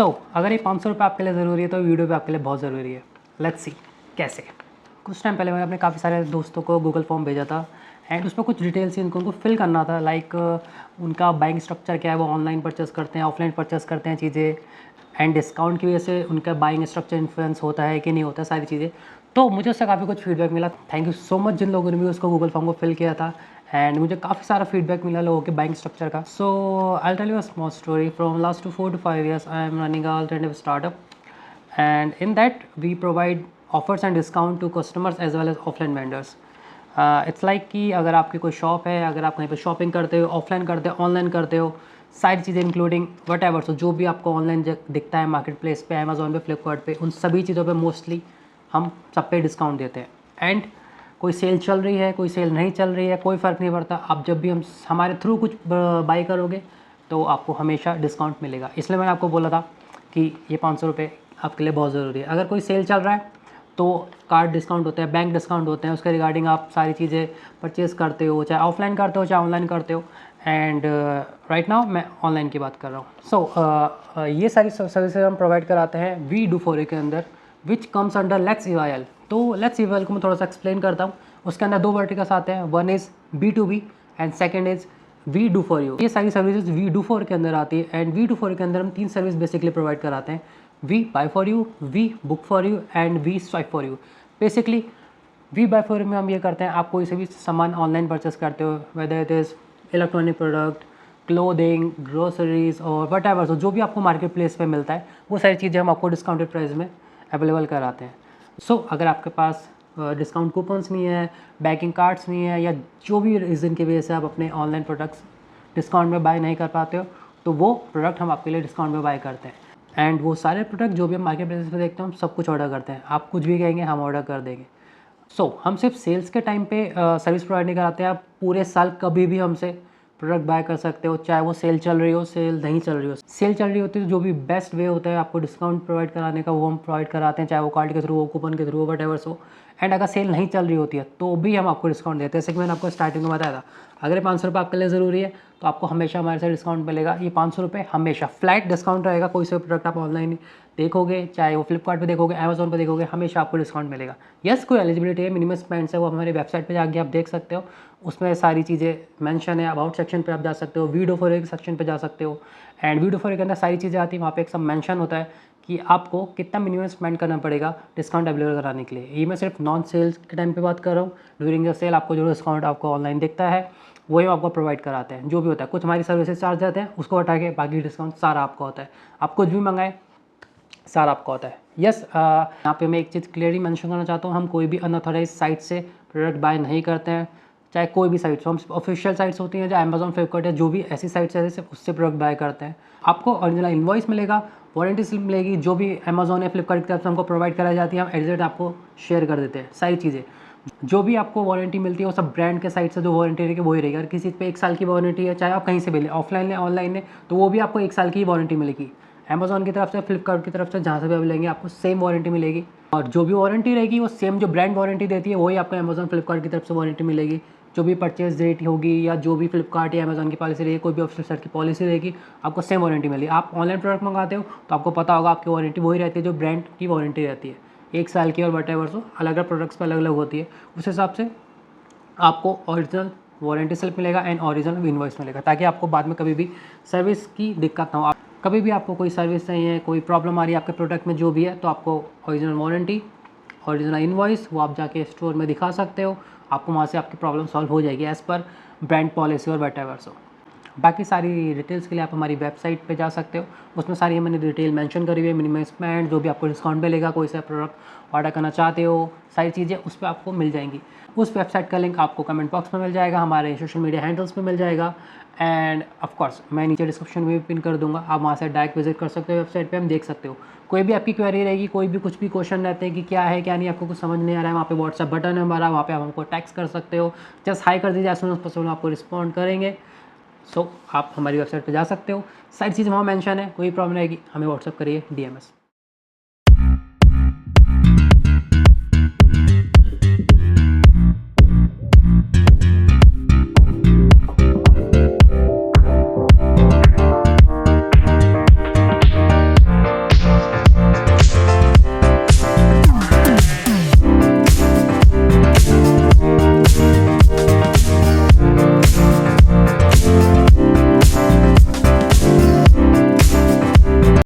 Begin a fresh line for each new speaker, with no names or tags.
अगर ये 500 रुपये आपके लिए ज़रूरी है तो वीडियो भी आपके लिए बहुत ज़रूरी है। लेट्स सी कैसे। कुछ टाइम पहले मैंने अपने काफ़ी सारे दोस्तों को गूगल फॉर्म भेजा था एंड उसमें कुछ डिटेल्स उनको फिल करना था, लाइक उनका बाइंग स्ट्रक्चर क्या है, वो ऑनलाइन परचेस करते हैं, ऑफलाइन परचेस करते हैं चीज़ें, एंड डिस्काउंट की वजह से उनका बाइंग स्ट्रक्चर इन्फ्लुएंस होता है कि नहीं होता, सारी चीज़ें। तो मुझे उससे काफ़ी कुछ फीडबैक मिला। थैंक यू सो मच जिन लोगों ने भी उसको गूगल फॉर्म को फिल किया था एंड मुझे काफ़ी सारा फीडबैक मिला लोगों के बाइंग स्ट्रक्चर का। So I tell you a small story. From last 4 to 5 years I am running a alternative startup and in that we provide offers and discount to customers as well as offline vendors. It's like कि अगर आपकी कोई shop है, अगर आप कहीं पे shopping करते हो, ऑफलाइन करते हो, ऑनलाइन करते हो, सारी चीज़ें इंक्लूडिंग वट एवर, सो जो भी आपको ऑनलाइन दिखता है मार्केट प्लेस पे, अमेजोन पे, फ्लिपकार्ट पे, उन सभी चीज़ों पे मोस्टली हम सब पे डिस्काउंट देते हैं। एंड कोई सेल चल रही है, कोई सेल नहीं चल रही है, कोई फ़र्क नहीं पड़ता। आप जब भी हम हमारे थ्रू कुछ बाई करोगे तो आपको हमेशा डिस्काउंट मिलेगा। इसलिए मैंने आपको बोला था कि ये 500 रुपये आपके लिए बहुत ज़रूरी है। अगर कोई सेल चल रहा है तो कार्ड डिस्काउंट होते हैं, बैंक डिस्काउंट होते हैं, उसके रिगार्डिंग आप सारी चीज़ें परचेज़ करते हो, चाहे ऑफलाइन करते हो चाहे ऑनलाइन करते हो। एंड राइट नाउ मैं ऑनलाइन की बात कर रहा हूँ। सो ये सारी सर्विसेज हम प्रोवाइड कराते हैं वी डू फॉर यू के अंदर, विच कम्स अंडर लेट्स ईवाईएल। तो लेट्स ईवाईएल को मैं थोड़ा सा एक्सप्लेन करता हूँ। उसके अंदर 2 वर्टिकल्स आते हैं, one is B2B and second is we do for you. ये सारी सर्विसेज वी डू फॉर के अंदर आती है एंड वी डू फॉर के अंदर हम 3 सर्विस बेसिकली प्रोवाइड कराते हैं। We buy for you, we book for you and we swipe for you. Basically we buy for you में हम ये करते हैं, आप कोई से भी सामान ऑनलाइन परचेस करते हो, whether it is electronic product, clothing, groceries और वट एवर, जो भी आपको मार्केट प्लेस पे मिलता है वो सारी चीज़ें हम आपको डिस्काउंटेड प्राइस में अवेलेबल कराते हैं। सो अगर आपके पास डिस्काउंट कूपन्स नहीं है, बैंकिंग कार्ड्स नहीं है, या जो भी रीज़न की वजह से आप अपने ऑनलाइन प्रोडक्ट्स डिस्काउंट में बाय नहीं कर पाते हो, तो वो प्रोडक्ट हम आपके लिए डिस्काउंट में बाय करते हैं। एंड वो सारे प्रोडक्ट जो भी हम मार्केट प्लेस पे देखते हैं हम सब कुछ ऑर्डर करते हैं। आप कुछ भी कहेंगे हम ऑर्डर कर देंगे। हम सिर्फ सेल्स के टाइम पे सर्विस प्रोवाइड नहीं कराते हैं। आप पूरे साल कभी भी हमसे प्रोडक्ट बाय कर सकते हो, चाहे वो सेल चल रही हो, सेल नहीं चल रही हो। सेल चल रही होती है तो जो भी बेस्ट वे होता है आपको डिस्काउंट प्रोवाइड कराने का, वो हम प्रोवाइड कराते हैं, चाहे वो कार्ड के थ्रू हो, कूपन के थ्रू हो, वट एवर्स हो। एंड अगर सेल नहीं चल रही होती है तो भी हम आपको डिस्काउंट देते हैं। जैसे कि मैंने आपको स्टार्टिंग में बताया था, अगर ये 500 रुपये आपके लिए ज़रूरी है तो आपको हमेशा हमारे से डिस्काउंट मिलेगा। ये 500 रुपये हमेशा फ्लैट डिस्काउंट रहेगा। कोई से प्रोडक्ट आप ऑनलाइन देखोगे, चाहे वो फ्लिपकार्ट पे देखोगे, अमेजोन पे देखोगे, हमेशा आपको डिस्काउंट मिलेगा। यस, कोई एलिजिबिलिटी है, मिनिमम स्पेंड्स है, वो हमारे वेबसाइट पे जाके आप देख सकते हो। उसमें सारी चीज़ें मेंशन है। अबाउट सेक्शन पे आप जा सकते हो, वीडियो फॉर एक सेक्शन पे जा सकते हो एंड वीडियो फॉर के अंदर सारी चीज़ें आती हैं। वहाँ पे एक सब मेंशन होता है कि आपको कितना मिनिमम स्पेंड करना पड़ेगा डिस्काउंट अवेलेबल कराने के लिए। ये मैं सिर्फ नॉन सेल्स के टाइम पे बात कर रहा हूँ। ड्यूरिंग द सेल आपको जो डिस्काउंट आपको ऑनलाइन दिखता है वही हम आपको प्रोवाइड कराते हैं। जो भी होता है, कुछ हमारी सर्विसेज चार्ज जाते हैं, उसको हटा के बाकी डिस्काउंट सारा आपका होता है। आप कुछ भी मंगाएं सारा आपका होता है। यस, यहाँ पे मैं एक चीज़ क्लियरली मेंशन करना चाहता हूँ, हम कोई भी अनऑथराइज साइट से प्रोडक्ट बाय नहीं करते हैं, चाहे कोई भी साइट्स हो। हम ऑफिशियल साइट्स होती हैं, जो अमेजोन, फ्लिपकार्ट है, जो भी ऐसी साइट्स है सिर्फ उससे प्रोडक्ट बाय करते हैं। आपको ओरिजिनल इनवॉइस मिलेगा, वारंटी स्लिप मिलेगी, जो भी अमेजोन या फ्लिपकार्ट की तरफ से हमको प्रोवाइड कराई जाती है हम एग्जैक्ट आपको शेयर कर देते हैं। सारी चीज़ें जो भी आपको वारंटी मिलती है वो सब ब्रांड के साइड से जो वारंटी रहेगी वही रहेगी। अगर किसी पे 1 साल की वारंटी है, चाहे आप कहीं से भी लें, ऑफलाइन लें ऑनलाइन लें, तो वो भी आपको 1 साल की वारंटी मिलेगी। अमेजोन की तरफ से, फ्लिपकार्ट की तरफ से, जहाँ से भी आप लेंगे आपको सेम वारंटी मिलेगी। और जो भी वारंटी रहेगी वो सेम जो ब्रांड वारंटी देती है वही आपको अमेजोन, फ्लिपकार्ट की तरफ से वारंटी मिलेगी। जो भी परचेज रेट होगी या जो भी फ्लिपकार्ट या अमेजोन की पॉलिसी रहेगी, कोई भी ऑफिशियल साइट की पॉलिसी रहेगी, आपको सेम वारंटी मिलेगी। आप ऑनलाइन प्रोडक्ट मंगाते हो तो आपको पता होगा आपकी वारंटी वही रहती है जो ब्रांड की वारंटी रहती है, 1 साल की और वट एवर हो। अलग अलग प्रोडक्ट्स पर अलग अलग होती है। उस हिसाब से आपको ओरिजिनल वारंटी स्लिप मिलेगा एंड ओरिजिनल इनवॉइस मिलेगा, ताकि आपको बाद में कभी भी सर्विस की दिक्कत ना हो। कभी भी आपको कोई सर्विस नहीं है, कोई प्रॉब्लम आ रही है आपके प्रोडक्ट में जो भी है, तो आपको ओरिजिनल वारंटी, ओरिजिनल इनवॉइस वो आप जाके स्टोर में दिखा सकते हो। आपको वहाँ से आपकी प्रॉब्लम सॉल्व हो जाएगी एज़ पर ब्रांड पॉलिसी और वट एवर। बाकी सारी डिटेल्स के लिए आप हमारी वेबसाइट पे जा सकते हो। उसमें सारी मैंने डिटेल मेंशन करी हुई है, मिनिमम स्पेंड, जो भी आपको डिस्काउंट मिलेगा, कोई सा प्रोडक्ट ऑर्डर करना चाहते हो, सारी चीज़ें उस पर आपको मिल जाएंगी। उस वेबसाइट का लिंक आपको कमेंट बॉक्स में मिल जाएगा, हमारे सोशल मीडिया हैंडल्स में मिल जाएगा एंड ऑफ कोर्स मैं नीचे डिस्क्रिप्शन में भी पिन कर दूंगा। आप वहाँ से डायरेक्ट विजिट कर सकते हो, वेबसाइट पे हम देख सकते हो। कोई भी आपकी क्वेरी रहेगी, कोई भी कुछ भी क्वेश्चन रहते हैं कि क्या है क्या नहीं, आपको कुछ समझ नहीं आ रहा है, वहाँ पे व्हाट्सएप बटन है हमारा, वहाँ पे आप हमको टेक्स्ट कर सकते हो। जस्ट हाई कर दीजिए, एज सून एज पॉसिबल आपको रिस्पॉन्ड करेंगे। आप हमारी वेबसाइट पे जा सकते हो, सारी चीज़ वहाँ मेंशन है। कोई प्रॉब्लम रहेगी हमें व्हाट्सएप करिए, DMS।